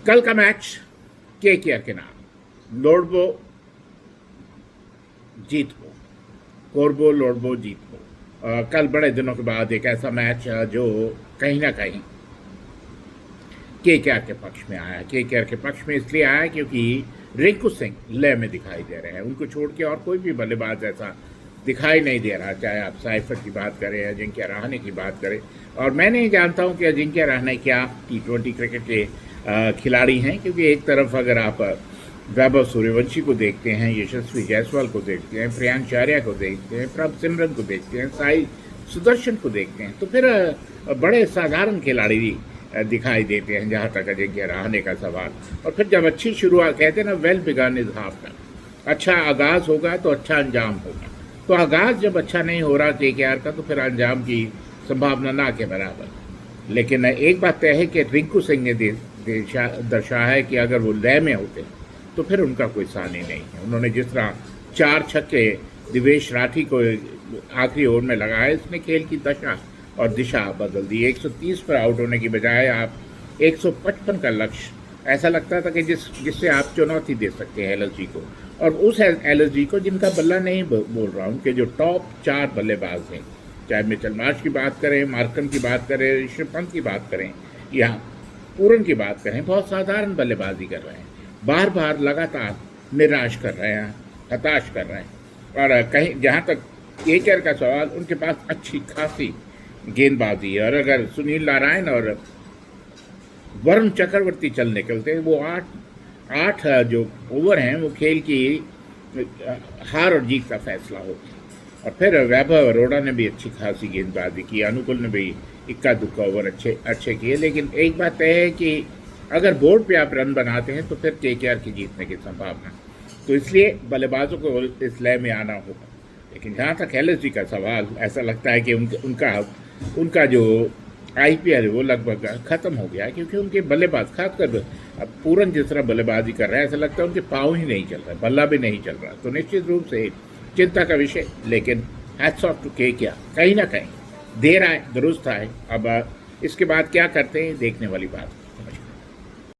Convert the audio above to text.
कल का match KKR के नाम, लोड़बो जीत हो, कोरबो लोड़बो जीत हो। कल बड़े दिनों के बाद एक ऐसा मैच जो कहीं ना कहीं केकेआर के पक्ष में आया। केकेआर के पक्ष में इसलिए आया क्योंकि रिंकू सिंह लय में दिखाई दे रहे हैं। उनको छोड़ के और कोई भी बल्लेबाज ऐसा दिखाई नहीं दे रहा, चाहे आप साइफर की बात करें, अजिंक्य रहाणे की बात करें। और मैं नहीं जानता हूं कि अजिंक्य रहाणे क्या T20 क्रिकेट के खिलाड़ी हैं, क्योंकि एक तरफ अगर आप वैभव सूर्यवंशी को देखते हैं, यशस्वी जायसवाल को देखते हैं, प्रियांश आर्या को देखते हैं, प्रभ सिमरन को देखते हैं, साई सुदर्शन को देखते हैं, तो फिर बड़े साधारण खिलाड़ी दिखाई देते हैं जहाँ तक अजिंक्य रहाणे का सवाल। और फिर जब अच्छी शुरुआत, कहते हैं ना, well begun is half done, अच्छा आगाज होगा तो अच्छा अंजाम होगा। तो आगाज जब अच्छा नहीं हो रहा केकेआर का, तो फिर अंजाम की संभावना ना के बराबर। लेकिन एक बात तय है कि रिंकू सिंह ने दर्शाया है कि अगर वो लय में होते तो फिर उनका कोई सानी नहीं है। उन्होंने जिस तरह 4 छक्के दिवेश राठी को आखिरी ओवर में लगाए, इसने खेल की दशा और दिशा बदल दी। 130 पर आउट होने की बजाय आप 155 का लक्ष्य, ऐसा लगता था कि जिससे आप चुनौती दे सकते हैं एलएसजी को, और उस एलएसजी को जिनका बल्ला नहीं बोल रहा, उनके जो टॉप 4 बल्लेबाज हैं, चाहे मिचेल मार्श की बात करें, मार्कम की बात करें, ऋषभ पंत की बात करें या पूरन की बात करें, बहुत साधारण बल्लेबाजी कर रहे हैं, बार बार लगातार निराश कर रहे हैं, हताश कर रहे हैं। और कहीं जहाँ तक केकेआर का सवाल, उनके पास अच्छी खासी गेंदबाजी है। और अगर सुनील नारायण और वरुण चक्रवर्ती चल निकलते हैं, वो 8 जो ओवर हैं वो खेल की हार और जीत का फैसला होता है। और फिर वैभव अरोड़ा ने भी अच्छी खासी गेंदबाजी की, अनुकुल ने भी इक्का दुक्का ओवर अच्छे किए। लेकिन एक बात तय है कि अगर बोर्ड पे आप रन बनाते हैं तो फिर केकेआर की जीतने की संभावना, तो इसलिए बल्लेबाजों को इस लय में आना होगा। लेकिन जहाँ तक एलएसजी का सवाल, ऐसा लगता है कि उनका जो आईपीएल है वो लगभग ख़त्म हो गया है, क्योंकि उनके बल्लेबाज, खासकर अब पूरन जिस तरह बल्लेबाजी कर रहे हैं, ऐसा लगता है उनके पाँव ही नहीं चल रहा, बल्ला भी नहीं चल रहा। तो निश्चित रूप से चिंता का विषय। लेकिन हैट्स ऑफ टू केकेआर, कहीं ना कहीं देर आए दुरुस्त आए। अब इसके बाद क्या करते हैं, देखने वाली बात।